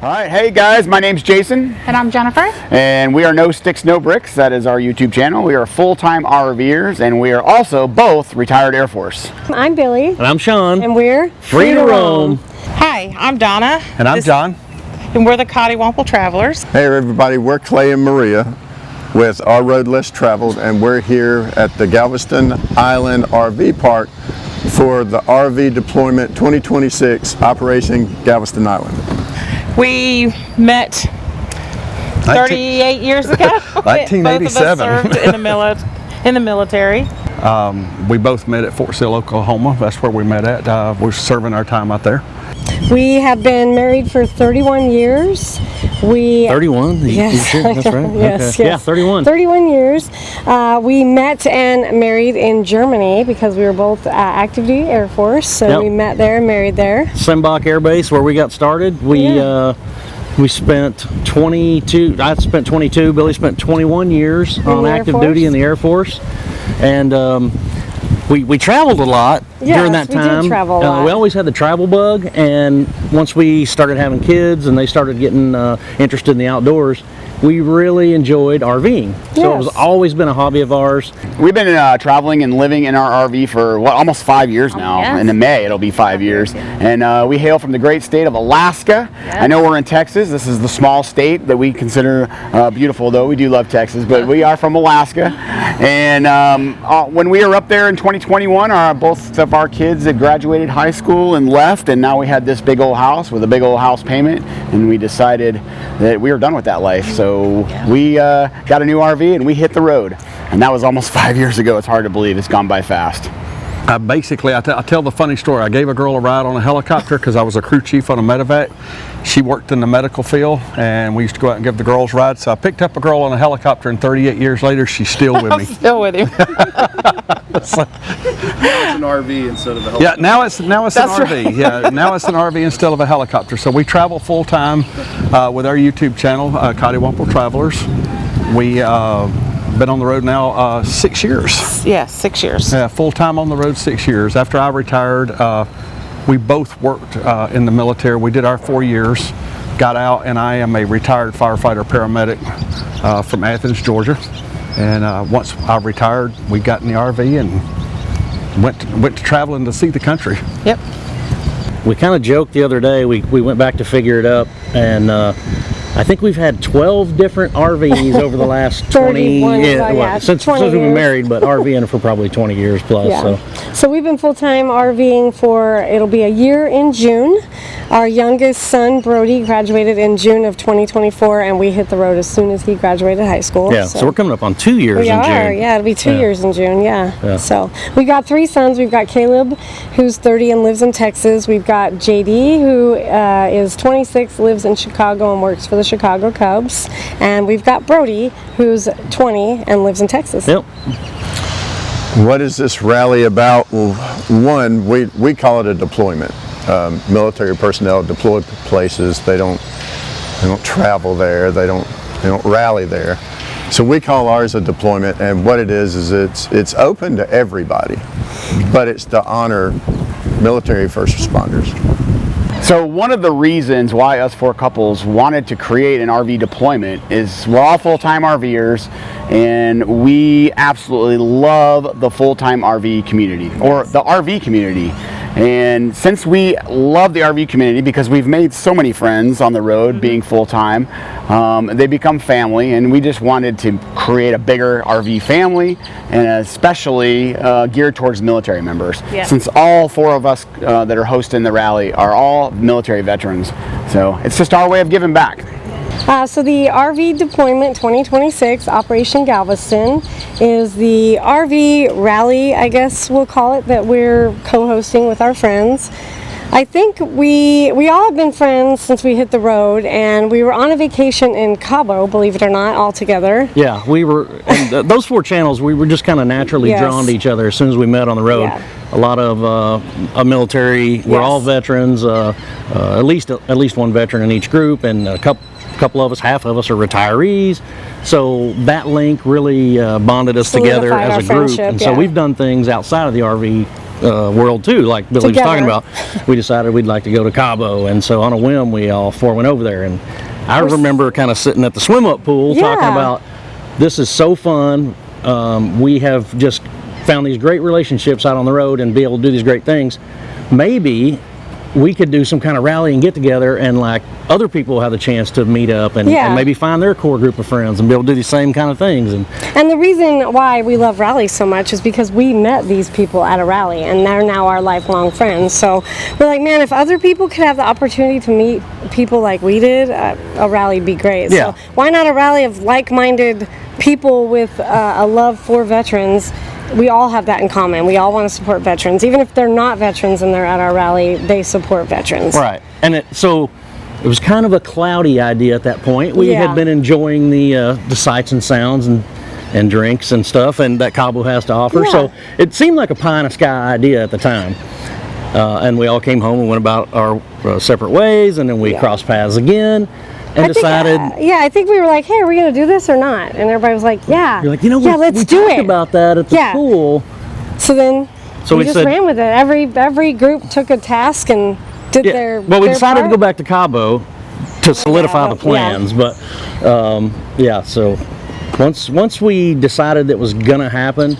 All right, hey guys, my name's Jason. And I'm Jennifer. And we are No Sticks, No Bricks. That is our YouTube channel. We are full-time RVers, and we are also both retired Air Force. I'm Billy. And I'm Sean. And we're Free to Roam. Hi, I'm Donna. And I'm John. And we're the Cottywomple Travelers. Hey everybody, we're Clay and Maria with Our Road Less Traveled, and we're here at the Galveston Island RV Park for the RV Deployment 2026 Operation Galveston Island. We met 38 years ago. 1987. Both of us served in the military. We both met at Fort Sill, Oklahoma. That's where we met at. We're serving our time out there. We have been married for 31 years. 31? Yes. You sure? That's right? Yes, Okay. yes. Yeah, 31. 31 years. We met and married in Germany because we were both active duty Air Force. So Yep. we met there and married there. Sembach Air Base, where we got started. We spent 22, I spent 22, Billy spent 21 years on the Air active Force? duty in the Air Force. And we traveled a lot during that Yes, we time. did travel a lot. We always had the travel bug, and once we started having kids and they started getting interested in the outdoors, we really enjoyed RVing. So it was Yes. always been a hobby of ours. We've been traveling and living in our RV for almost 5 years now. yes. In May, it'll be 5 years. And we hail from the great state of Alaska. I know we're in Texas. This is the small state that we consider beautiful, though. We do love Texas, but we are from Alaska. And when we were up there in 2021, both of our kids had graduated high school and left, and now we had this big old house with a big old house payment, and we decided that we were done with that life. So we got a new RV and we hit the road. And that was almost 5 years ago. It's hard to believe. It's gone by fast. Basically, I tell the funny story. I gave a girl a ride on a helicopter because I was a crew chief on a medevac. She worked in the medical field, and we used to go out and give the girls rides. So I picked up a girl on a helicopter, and 38 years later, she's still with me. Still with him. It's an RV instead of a helicopter. Yeah, now it's an RV. Yeah, now it's an RV instead of a helicopter. So we travel full time with our YouTube channel, Cottywomple Travelers. We been on the road now 6 years. Yeah, 6 years. Yeah, full time on the road 6 years. After I retired, we both worked in the military. We did our 4 years, got out, and I am a retired firefighter paramedic from Athens, Georgia. And once I retired, we got in the RV and went to traveling to see the country. Yep. We kind of joked the other day, we went back to figure it up, and I think we've had 12 different RVs over the last 20 31, since 20 we've been years. married, but RVing for probably 20 years plus. Yeah. So we've been full-time RVing for, it'll be a year in June. Our youngest son, Brody, graduated in June of 2024, and we hit the road as soon as he graduated high school. Yeah, so we're coming up on 2 years We in are, June. yeah, it'll be 2 Yeah. years in June, yeah. Yeah. So we got 3 sons. We've got Caleb, who's 30 and lives in Texas. We've got JD, who is 26, lives in Chicago and works for the Chicago Cubs. And we've got Brody, who's 20 and lives in Texas. Yep. What is this rally about? Well, one, we call it a deployment. Military personnel deployed to places. They don't travel there. They don't rally there. So we call ours a deployment, and what it is it's open to everybody, but it's to honor military first responders. So one of the reasons why us 4 couples wanted to create an RV deployment is we're all full-time RVers, and we absolutely love the full-time RV community, or the RV community. And since we love the RV community because we've made so many friends on the road being full-time, they become family, and we just wanted to create a bigger RV family, and especially geared towards military members. Yeah. Since all 4 of us that are hosting the rally are all military veterans. So it's just our way of giving back. So the RV Deployment 2026 Operation Galveston is the RV rally, I guess we'll call it, that we're co-hosting with our friends. I think we all have been friends since we hit the road, and we were on a vacation in Cabo, believe it or not, all together. Yeah, we were, and those 4 channels, we were just kind of naturally Yes. drawn to each other as soon as we met on the road. Yeah. A lot of military, we're all veterans, at least one veteran in each group, and a couple of us, half of us are retirees. So that link really bonded us together Solidified as our a group. friendship, And so yeah. we've done things outside of the RV world too, like Billy was talking Together. about. We decided we'd like to go to Cabo, and so on a whim, we all four went over there. And I remember kind of sitting at the swim-up pool talking Yeah. about, this is so fun. We have just found these great relationships out on the road and be able to do these great things. Maybe we could do some kind of rally and get together, and like other people have the chance to meet up and, Yeah. and maybe find their core group of friends and be able to do the same kind of things. And the reason why we love rallies so much is because we met these people at a rally, and they're now our lifelong friends. So we're like, man, if other people could have the opportunity to meet people like we did, a rally would be great. Yeah. So why not a rally of like-minded people with a love for veterans? We all have that in common. We all want to support veterans. Even if they're not veterans and they're at our rally, they support veterans. Right. And so it was kind of a cloudy idea at that point. We Yeah. had been enjoying the sights and sounds and drinks and stuff, and that Cabo has to offer. Yeah. So it seemed like a pie in the sky idea at the time. And we all came home and went about our separate ways, and then we Yeah. crossed paths again and decided. I think we were like, hey, are we going to do this or not? And everybody was like, yeah. You're like, you know, yeah, let's we do talked it. about that at the Yeah. pool. So then So we we just said- ran with it. Every group took a task and did their Well, we their decided to part. go back to Cabo to solidify the yeah. plans, but so once we that it was gonna happen,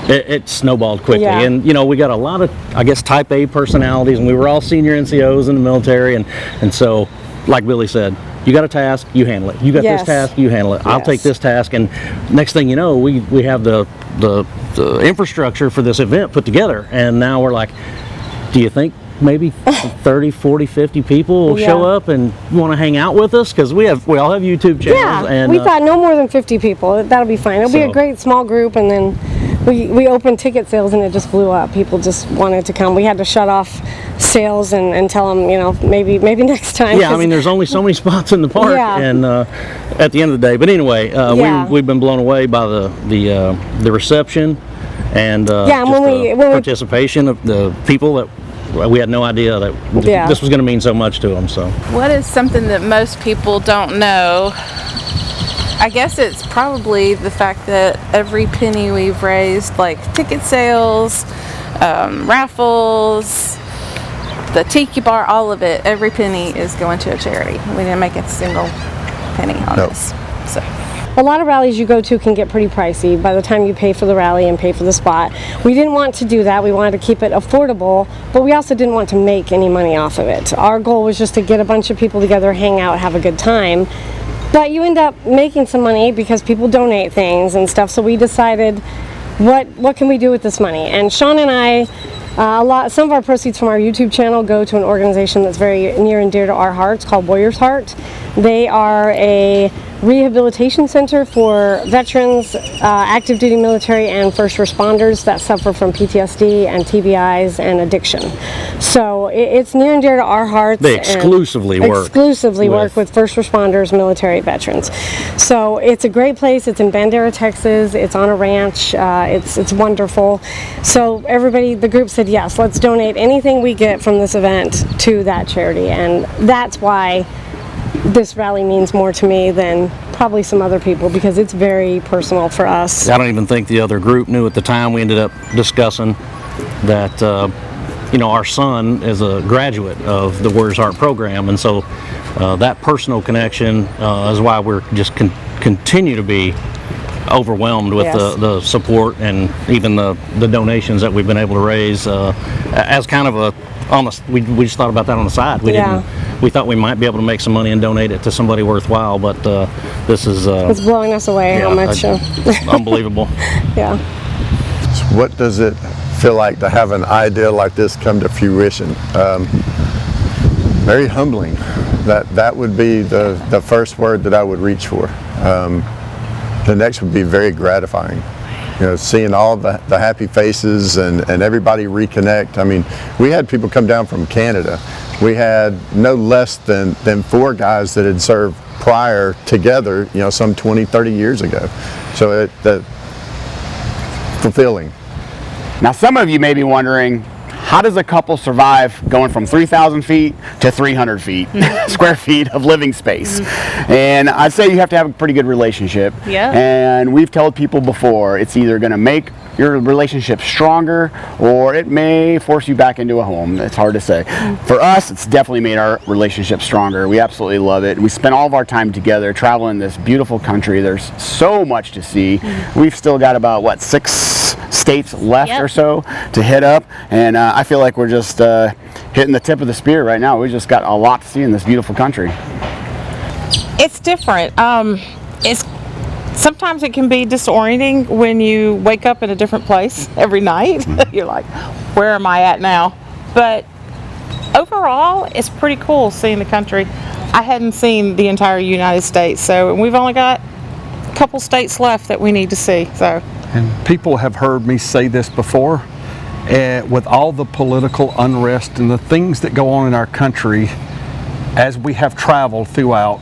it snowballed quickly. Yeah. And you know, we got a lot of, I guess, type A personalities, and we were all senior NCOs in the military, and so like Billy said, you got a task, you handle it. You got Yes. this task, you handle it. I'll Yes. take this task, and next thing you know, we have the infrastructure for this event put together, and now we're like, do you think maybe 30, 40, 50 people will show Yeah. up and want to hang out with us? Because we all have YouTube channels. Yeah, and we thought no more than 50 people. That'll be fine. It'll be a So- great small group, and then we opened ticket sales, and it just blew up. People just wanted to come. We had to shut off sales and tell them, you know, maybe next time. yeah, I 'cause- mean, there's only so many spots in the park, Yeah. and at the end of the day. But anyway, Yeah. we've been blown away by the reception and Yeah, and just when the we- participation of the people that we had no idea that Yeah. this was going to mean so much to them. So What is something that most people don't know? I guess it's probably the fact that every penny we've raised, like ticket sales, raffles, the tiki bar, all of it, every penny is going to a charity. We didn't make a single penny on Nope. this. So. A lot of rallies you go to can get pretty pricey by the time you pay for the rally and pay for the spot. We didn't want to do that. We wanted to keep it affordable, but we also didn't want to make any money off of it. Our goal was just to get a bunch of people together, hang out, have a good time. But you end up making some money because people donate things and stuff. So we decided, what can we do with this money? And Sean and I, some of our proceeds from our YouTube channel go to an organization that's very near and dear to our hearts called Warrior's Heart. They are a rehabilitation center for veterans, active duty military, and first responders that suffer from PTSD and TBIs and addiction. So it's near and dear to our hearts. They and exclusively work with first responders, military veterans. So it's a great place. It's in Bandera, Texas. It's on a ranch. It's wonderful. So everybody, the group said yes. Let's donate anything we get from this event to that charity, and that's why this rally means more to me than probably some other people, because it's very personal for us. I don't even think the other group knew at the time. We ended up discussing that, our son is a graduate of the Warriors Heart program, and so that personal connection is why we're just continue to be overwhelmed with Yes. the support and even the donations that we've been able to raise as kind of we just thought about that on the side. We thought we might be able to make some money and donate it to somebody worthwhile, but this is It's blowing us away how much. unbelievable. Yeah. What does it feel like to have an idea like this come to fruition? Very humbling. That would be the first word that I would reach for. The next would be very gratifying. Seeing all the happy faces and everybody reconnect. I mean, we had people come down from Canada. We had no less than 4 guys that had served prior together, some 20, 30 years ago. So fulfilling. Now, some of you may be wondering, how does a couple survive going from 3,000 feet to 300 feet, square feet of living space? And I'd say you have to have a pretty good relationship. Yeah. And we've told people before, it's either going to make your relationship stronger, or it may force you back into a home. It's hard to say. For us, it's definitely made our relationship stronger. We absolutely love it. We spend all of our time together traveling this beautiful country. There's so much to see. We've still got about, what, 6 states left or so to hit up, and I feel like we're just hitting the tip of the spear right now. We just got a lot to see in this beautiful country. It's different. Sometimes it can be disorienting when you wake up in a different place every night. You're like, where am I at now? But overall, it's pretty cool seeing the country. I hadn't seen the entire United States, so we've only got a couple states left that we need to see. So, and people have heard me say this before, with all the political unrest and the things that go on in our country, as we have traveled throughout,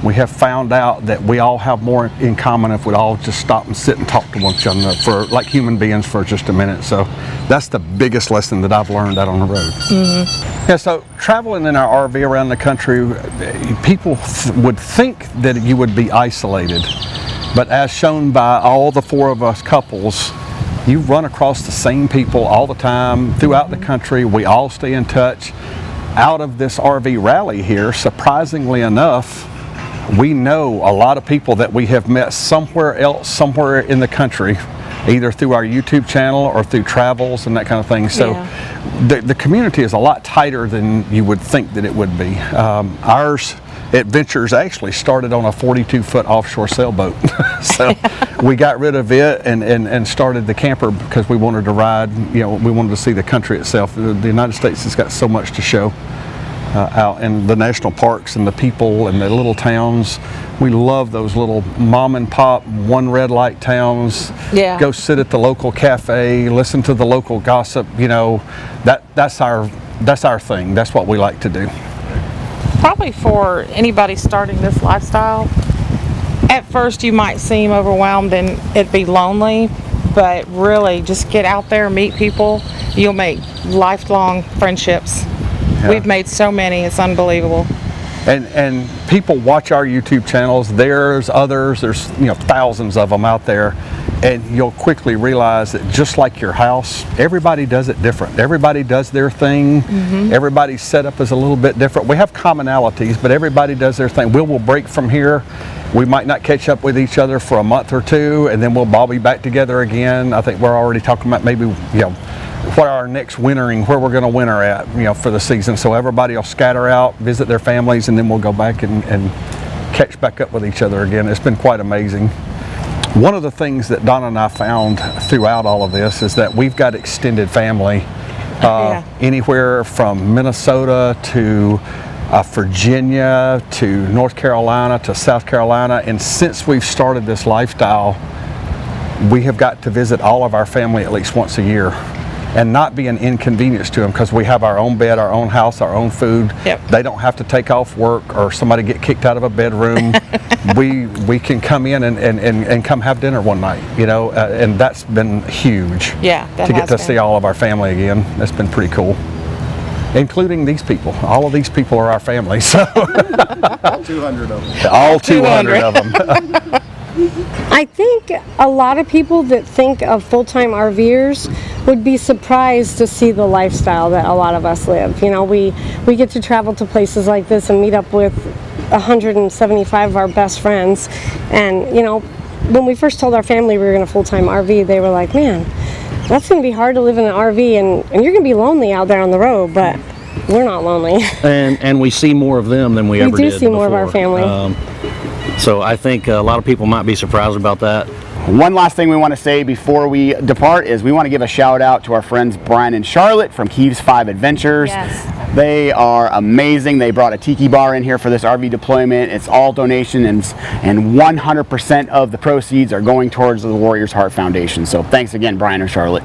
we have found out that we all have more in common if we'd all just stop and sit and talk to one another for, like human beings, for just a minute. So that's the biggest lesson that I've learned out on the road. Yeah, so traveling in our RV around the country, people would think that you would be isolated, but as shown by all the 4 of us couples, you run across the same people all the time throughout the country. We all stay in touch. Out of this RV rally here, surprisingly enough, we know a lot of people that we have met somewhere else, somewhere in the country, either through our YouTube channel or through travels and that kind of thing. So the community is a lot tighter than you would think that it would be. Ours adventures actually started on a 42-foot offshore sailboat. So we got rid of it and started the camper because we wanted to ride, we wanted to see the country itself. The United States has got so much to show. Out in the national parks and the people and the little towns. We love those little mom and pop, one red light towns. Yeah. Go sit at the local cafe, listen to the local gossip. That's our thing. That's what we like to do. probably for anybody starting this lifestyle, at first you might seem overwhelmed and it'd be lonely, but really just get out there, meet people. You'll make lifelong friendships. Yeah. We've made so many, it's unbelievable. And people watch our YouTube channels. There's others, there's thousands of them out there, and you'll quickly realize that just like your house, everybody does it different. Everybody does their thing. Mm-hmm. Everybody's setup is a little bit different. We have commonalities, but everybody does their thing. We'll break from here. We might not catch up with each other for a month or two, and then we'll all be back together again. I think we're already talking about maybe what our next wintering, where we're going to winter at, for the season. So everybody will scatter out, visit their families, and then we'll go back and catch back up with each other again. It's been quite amazing. One of the things that Donna and I found throughout all of this is that we've got extended family, anywhere from Minnesota to Virginia to North Carolina to South Carolina. And since we've started this lifestyle, we have got to visit all of our family at least once a year, and not be an inconvenience to them, because we have our own bed, our own house, our own food. Yep. They don't have to take off work or somebody get kicked out of a bedroom. we can come in and come have dinner one night, and that's been huge. Yeah, to get to see all of our family again. That's been pretty cool. Including these people. All of these people are our family. So all 200 of them. All 200 of them. I think a lot of people that think of full-time RVers would be surprised to see the lifestyle that a lot of us live. We get to travel to places like this and meet up with 175 of our best friends. And, when we first told our family we were in a full-time RV, they were like, man, that's going to be hard to live in an RV, and you're going to be lonely out there on the road, but we're not lonely. And we see more of them than we ever did. We do see more of our family. So I think a lot of people might be surprised about that. One last thing we want to say before we depart is we want to give a shout out to our friends Brian and Charlotte from Keeves 5 Adventures. Yes. They are amazing. They brought a tiki bar in here for this RV deployment. It's all donation, and 100% of the proceeds are going towards the Warriors Heart Foundation. So thanks again, Brian and Charlotte.